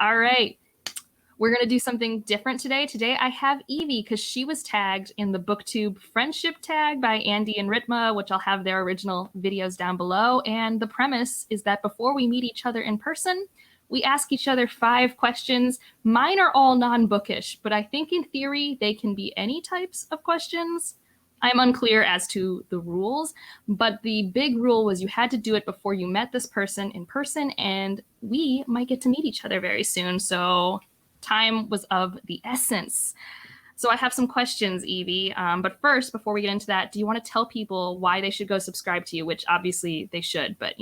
All right. We're going to do something different today. Today I have Evie because she was tagged in the BookTube friendship tag by Andy and Ritma, which I'll have their original videos down below. And the premise is that before we meet each other in person, we ask each other 5 questions. Mine are all non-bookish, but I think in theory they can be any types of questions. I'm unclear as to the rules, but the big rule was you had to do it before you met this person in person, and we might get to meet each other very soon. So time was of the essence. So I have some questions, Evie. But first, before we get into that, do you want to tell people why they should go subscribe to you? Which obviously they should, but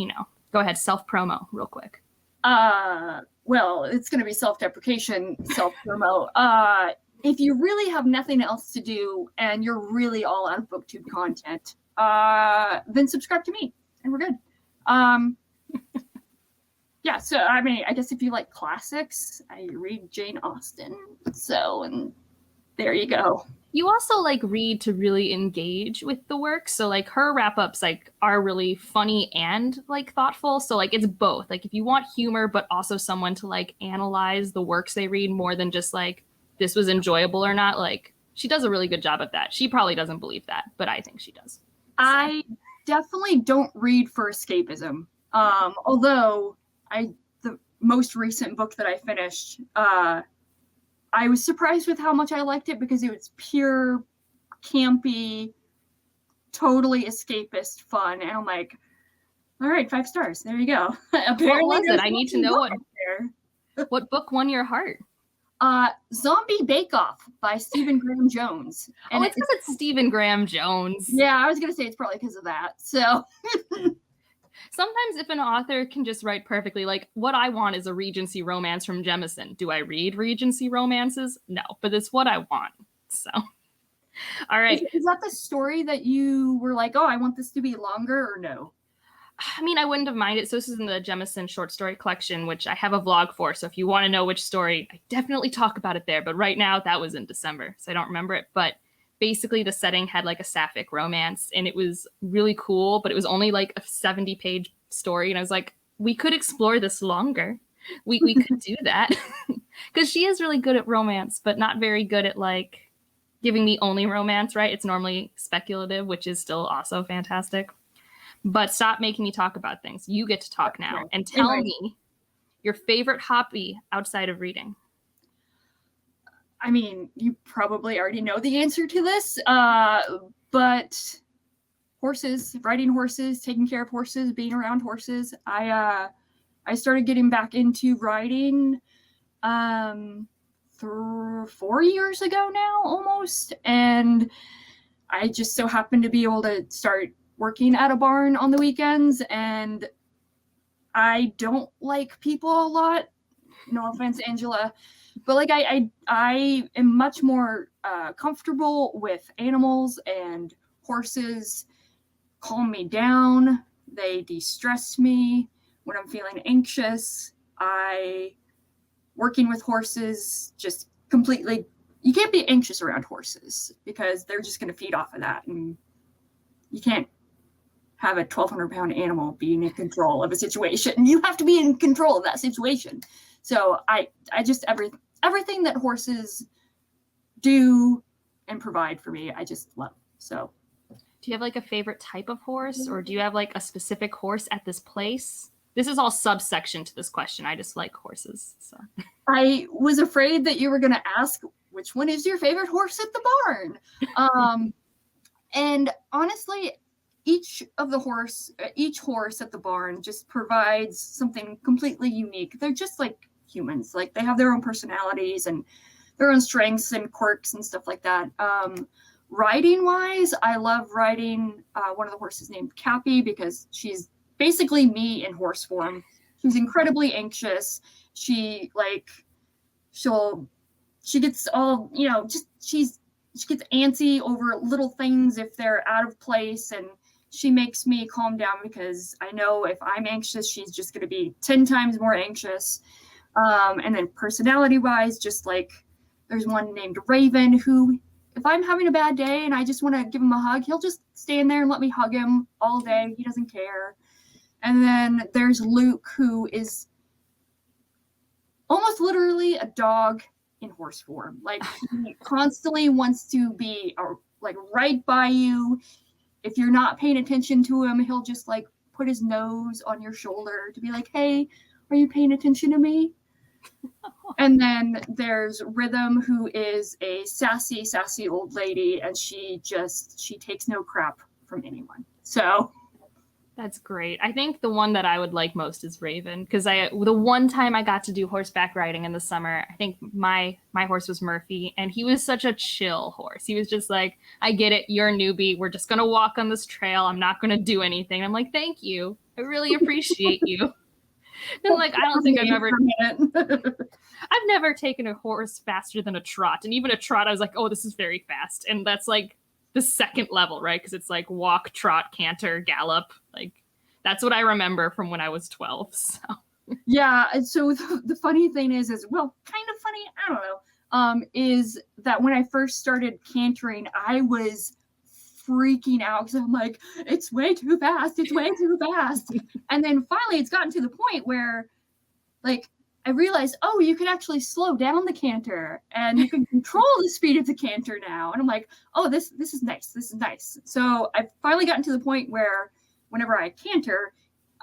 go ahead, self-promo real quick. Well, it's going to be self-deprecation, self-promo. If you really have nothing else to do and you're really all out of BookTube content, then subscribe to me and we're good. Yeah, so I mean, I guess if you like classics, I read Jane Austen. So, and there you go. You also read to really engage with the work. So her wrap-ups are really funny and thoughtful. So it's both. If you want humor, but also someone to analyze the works they read more than just this was enjoyable or not. She does a really good job of that. She probably doesn't believe that, but I think she does. So. I definitely don't read for escapism. Although the most recent book that I finished, I was surprised with how much I liked it because it was pure, campy, totally escapist fun. And I'm like, all right, 5 stars. There you go. Apparently, what was it? I need to know what book won your heart. Zombie Bake Off by Stephen Graham Jones. And it's because it's Stephen Graham Jones. Yeah, I was going to say it's probably because of that. So sometimes if an author can just write perfectly, what I want is a Regency romance from Jemison. Do I read Regency romances? No, but it's what I want. So, all right. Is that the story that you were like, oh, I want this to be longer, or no? I mean, I wouldn't have minded. So this is in the Jemison short story collection, which I have a vlog for. So if you want to know which story, I definitely talk about it there. But right now, that was in December, so I don't remember it. But basically, the setting had a sapphic romance, and it was really cool. But it was only a 70-page story, and I was like, we could explore this longer. We could do that because she is really good at romance, but not very good at giving me only romance. Right? It's normally speculative, which is still also fantastic. But stop making me talk about things. You get to talk now. And tell me your favorite hobby outside of reading. I mean, you probably already know the answer to this, but horses, riding horses, taking care of horses, being around horses. I started getting back into riding 4 years ago now, almost. And I just so happened to be able to start working at a barn on the weekends, and I don't like people a lot. No offense, Angela, but I am much more comfortable with animals, and horses calm me down. They de-stress me when I'm feeling anxious. Working with horses just completely, you can't be anxious around horses because they're just going to feed off of that, and you can't have a 1,200-pound animal being in control of a situation. You have to be in control of that situation. So I just, everything that horses do and provide for me, I just love. So do you have a favorite type of horse, or do you have a specific horse at this place? This is all subsection to this question. I just like horses. So I was afraid that you were going to ask, which one is your favorite horse at the barn? And honestly, each horse at the barn just provides something completely unique. They're just like humans. They have their own personalities and their own strengths and quirks and stuff like that. Riding wise, I love riding one of the horses named Cappy because she's basically me in horse form. She's incredibly anxious. She gets all, she gets antsy over little things if they're out of place, and she makes me calm down because I know if I'm anxious, she's just going to be 10 times more anxious. And then personality-wise, just there's one named Raven who, if I'm having a bad day and I just want to give him a hug, he'll just stand there and let me hug him all day. He doesn't care. And then there's Luke, who is almost literally a dog in horse form. Like he constantly wants to be like right by you. If you're not paying attention to him, he'll just like put his nose on your shoulder to be like, hey, are you paying attention to me? And then there's Rhythm, who is a sassy old lady, and she takes no crap from anyone. So That's great. I think the one that I would like most is Raven, because the one time I got to do horseback riding in the summer, I think my horse was Murphy, and he was such a chill horse. He was just like, I get it, you're a newbie. We're just gonna walk on this trail. I'm not gonna do anything. I'm like, thank you. I really appreciate you. And like, I don't think I've never taken a horse faster than a trot, and even a trot, I was like, oh, this is very fast, and that's like the second level, right? Because it's like walk, trot, canter, gallop. Like that's what I remember from when I was 12. So yeah. And so the funny thing is well, kind of funny, I don't know, is that when I first started cantering, I was freaking out because I'm like, it's way too fast. It's way too fast. And then finally it's gotten to the point where like I realized, oh, you can actually slow down the canter and you can control the speed of the canter now. And I'm like, oh, this is nice. This is nice. So I've finally gotten to the point where whenever I canter,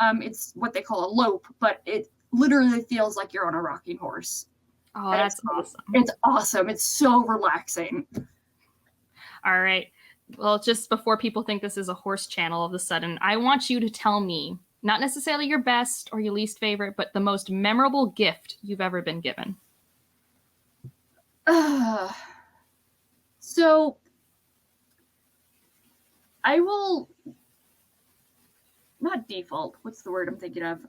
it's what they call a lope, but it literally feels like you're on a rocking horse. Oh, that's awesome. It's awesome. It's so relaxing. All right. Well, just before people think this is a horse channel all of a sudden, I want you to tell me, not necessarily your best or your least favorite, but the most memorable gift you've ever been given. So I will not default. What's the word I'm thinking of?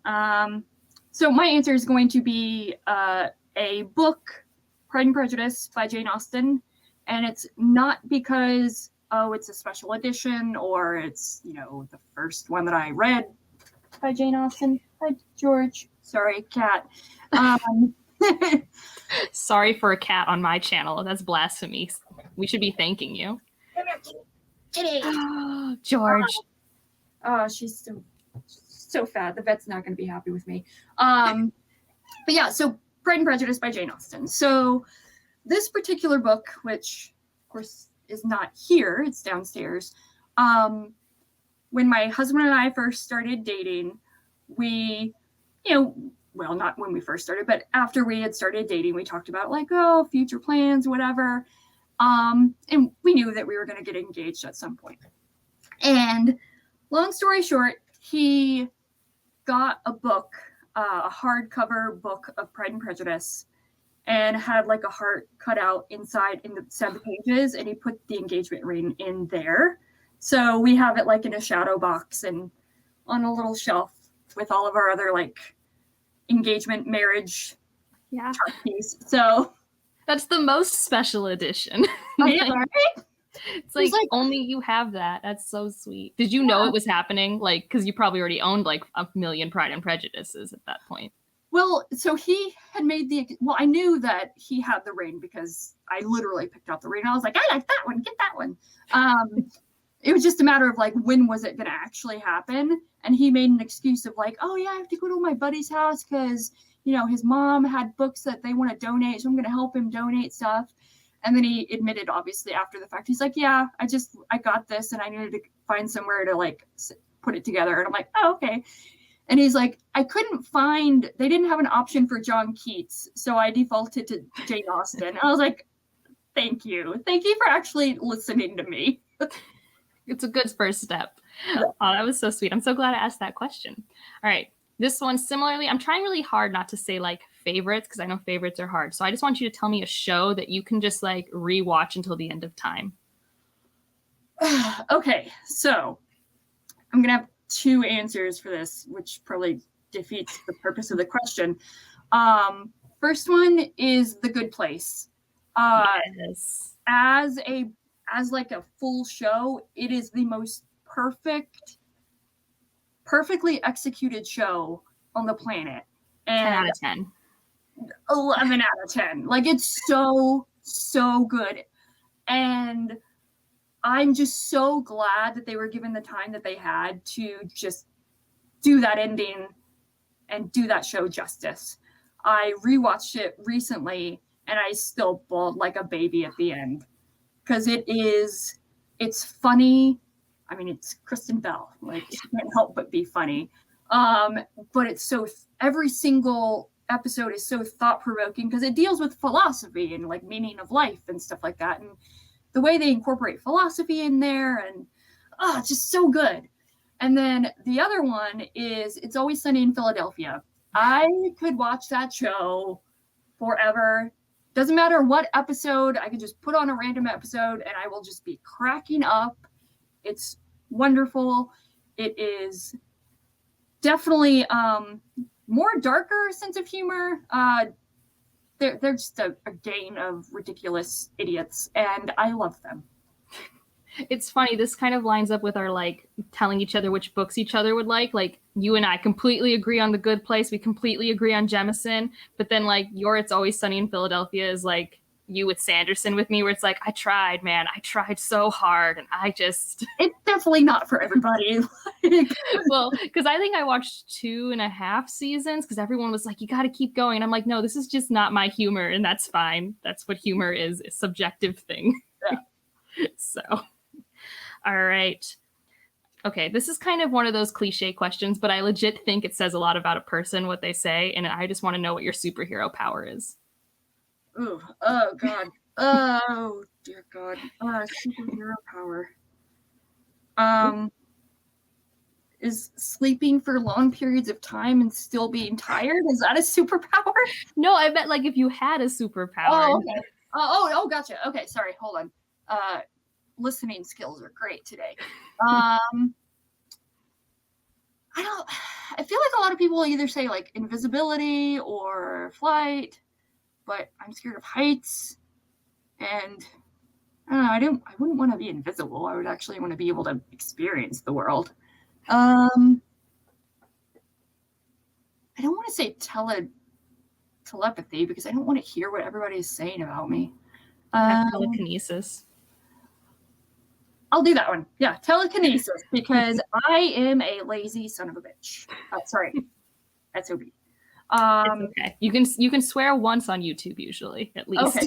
So my answer is going to be a book, Pride and Prejudice by Jane Austen. And it's not because, oh, it's a special edition or it's, the first one that I read by Jane Austen. Hi, George. Sorry, cat. Sorry for a cat on my channel. That's blasphemy. We should be thanking you. Come here, kitty. George. Oh, she's so fat. The vet's not going to be happy with me. But yeah, so Pride and Prejudice by Jane Austen. So this particular book, which of course is not here, it's downstairs. When my husband and I first started dating, we, well, not when we first started, but after we had started dating, we talked about like, oh, future plans, whatever. And we knew that we were going to get engaged at some point. And long story short, he got a book, a hardcover book of Pride and Prejudice, and had like a heart cut out inside the pages, and he put the engagement ring in there. So we have it like in a shadow box and on a little shelf with all of our other like engagement, marriage, trophies. So that's the most special edition. I know, right? It's like only you have that. That's so sweet. Did you know it was happening? Like, because you probably already owned like a million Pride and Prejudices at that point. Well, so he had made I knew that he had the ring because I literally picked out the ring. I was like, I like that one. Get that one. It was just a matter of like, when was it going to actually happen? And he made an excuse of like, oh yeah, I have to go to my buddy's house because, his mom had books that they want to donate. So I'm going to help him donate stuff. And then he admitted, obviously, after the fact, he's like, yeah, I got this and I needed to find somewhere to like put it together. And I'm like, oh, okay. And he's like, they didn't have an option for John Keats. So I defaulted to Jane Austen. I was like, thank you. Thank you for actually listening to me. It's a good first step. Oh, that was so sweet. I'm so glad I asked that question. All right. This one, similarly, I'm trying really hard not to say like favorites because I know favorites are hard. So I just want you to tell me a show that you can just like rewatch until the end of time. Okay. So I'm going to have two answers for this, which probably defeats the purpose of the question. First one is The Good Place. Yes. As like a full show, it is the most perfectly executed show on the planet. And 10 out of 10. 11 out of 10. Like, it's so good. And I'm just so glad that they were given the time that they had to just do that ending and do that show justice. I rewatched it recently and I still bawled like a baby at the end because it's funny. I mean, it's Kristen Bell. Like, she can't help but be funny. But it's so, every single episode is so thought-provoking because it deals with philosophy and like meaning of life and stuff like that. And the way they incorporate philosophy in there, and it's just so good. And then the other one is It's Always Sunny in Philadelphia. I could watch that show forever. Doesn't matter what episode, I could just put on a random episode and I will just be cracking up. It's wonderful. It is definitely more darker sense of humor. They're just a gang of ridiculous idiots, and I love them. It's funny. This kind of lines up with our like telling each other which books each other would like. Like you and I completely agree on The Good Place. We completely agree on Jemison. But then like your It's Always Sunny in Philadelphia is like you with Sanderson with me, where it's like, I tried, man. I tried so hard. And I just... It's definitely not for everybody. Well, because I think I watched 2.5 seasons because everyone was like, you got to keep going. And I'm like, no, this is just not my humor. And that's fine. That's what humor is, a subjective thing. Yeah. So... All right. Okay, this is kind of one of those cliche questions, but I legit think it says a lot about a person, what they say, and I just want to know what your superhero power is. Ooh, oh, God. Oh, dear God. Superhero power. Is sleeping for long periods of time and still being tired? Is that a superpower? No, I meant like if you had a superpower. Oh, okay. Gotcha. Okay, sorry, hold on. Listening skills are great today. I feel like a lot of people either say like invisibility or flight, but I'm scared of heights, and I don't know, I wouldn't want to be invisible. I would actually want to be able to experience the world. I don't want to say telepathy because I don't want to hear what everybody is saying about me. Telekinesis. I'll do that one. Yeah, telekinesis, because I am a lazy son of a bitch. Sorry, SOB. It's okay. You can swear once on YouTube usually, at least. Okay.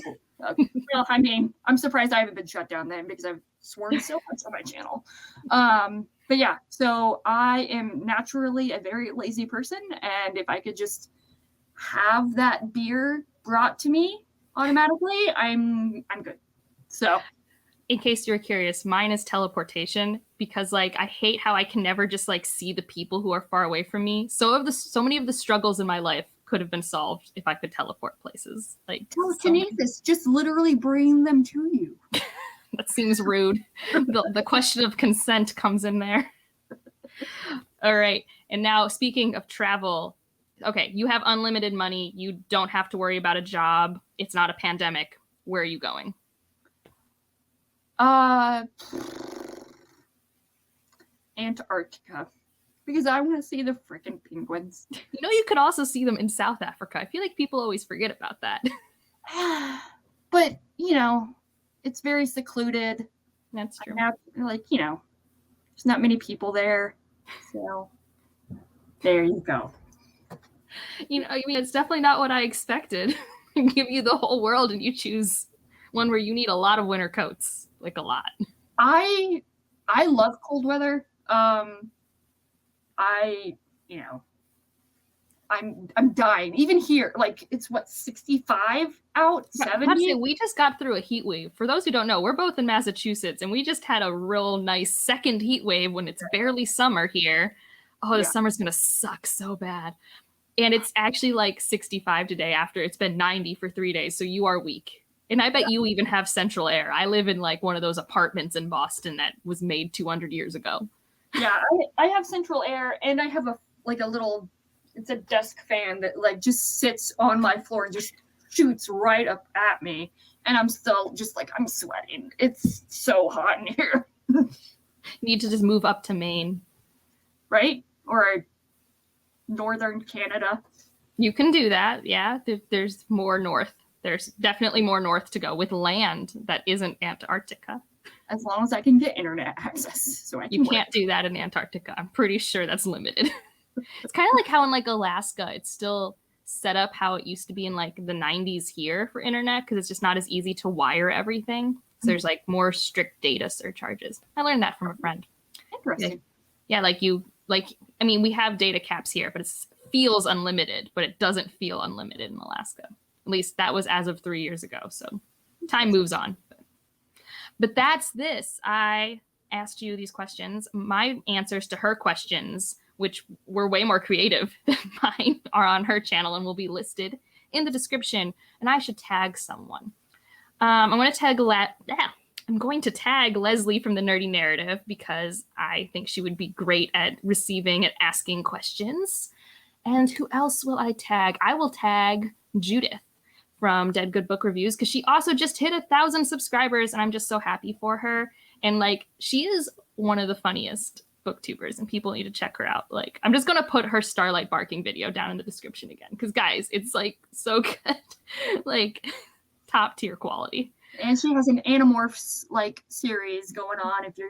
Well, I mean, I'm surprised I haven't been shut down then because I've sworn so much on my channel. But yeah, so I am naturally a very lazy person, and if I could just have that beer brought to me automatically, I'm good. So. In case you're curious, mine is teleportation because like I hate how I can never just like see the people who are far away from me. So many of the struggles in my life could have been solved if I could teleport places. Like telekinesis, just literally bring them to you. That seems rude. The question of consent comes in there. All right. And now speaking of travel, okay, you have unlimited money. You don't have to worry about a job. It's not a pandemic. Where are you going? Antarctica, because I want to see the freaking penguins. You know, you could also see them in South Africa. I feel like people always forget about that. But, you know, it's very secluded. That's true. Like, you know, there's not many people there. So there you go. You know, I mean, it's definitely not what I expected. Give you the whole world and you choose one where you need a lot of winter coats. Like a lot. I love cold weather. I'm dying. Even here, like it's what, 65 out, 70. We just got through a heat wave. For those who don't know, we're both in Massachusetts, and we just had a real nice second heat wave when it's barely summer here. Oh, the summer's gonna suck so bad. And it's actually like 65 today after it's been 90 for 3 days. So you are weak. And I bet you even have central air. I live in like one of those apartments in Boston that was made 200 years ago. Yeah, I have central air, and I have it's a desk fan that like just sits on my floor and just shoots right up at me. And I'm still just like, I'm sweating. It's so hot in here. You need to just move up to Maine. Right? Or northern Canada. You can do that. Yeah, there's more north. There's definitely more north to go with land that isn't Antarctica. As long as I can get internet access. So you can't do that in Antarctica. I'm pretty sure that's limited. It's kind of like how in like Alaska, it's still set up how it used to be in like the 90s here for internet, because it's just not as easy to wire everything. So there's like more strict data surcharges. I learned that from a friend. Interesting. Yeah, I mean, we have data caps here, but it feels unlimited, but it doesn't feel unlimited in Alaska. At least that was as of 3 years ago. So time moves on. But that's this. I asked you these questions. My answers to her questions, which were way more creative than mine, are on her channel and will be listed in the description. And I should tag someone. I'm going to tag Leslie from the Nerdy Narrative, because I think she would be great at receiving and asking questions. And who else will I tag? I will tag Judith from Dead Good Book Reviews, because she also just hit 1,000 subscribers, and I'm just so happy for her. And like, she is one of the funniest booktubers, and people need to check her out. Like, I'm just gonna put her Starlight barking video down in the description again, because guys, it's like so good. Like, top tier quality. And she has an Animorphs like series going on if you're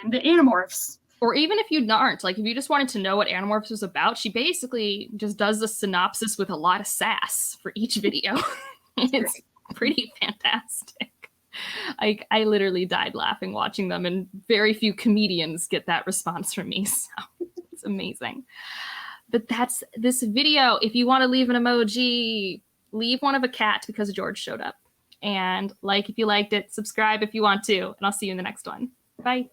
into Animorphs. Or even if you aren't, like if you just wanted to know what Animorphs was about, she basically just does a synopsis with a lot of sass for each video. It's pretty fantastic. I literally died laughing watching them, and very few comedians get that response from me. So it's amazing. But that's this video. If you want to leave an emoji, leave one of a cat because George showed up. And like if you liked it, subscribe if you want to, and I'll see you in the next one. Bye.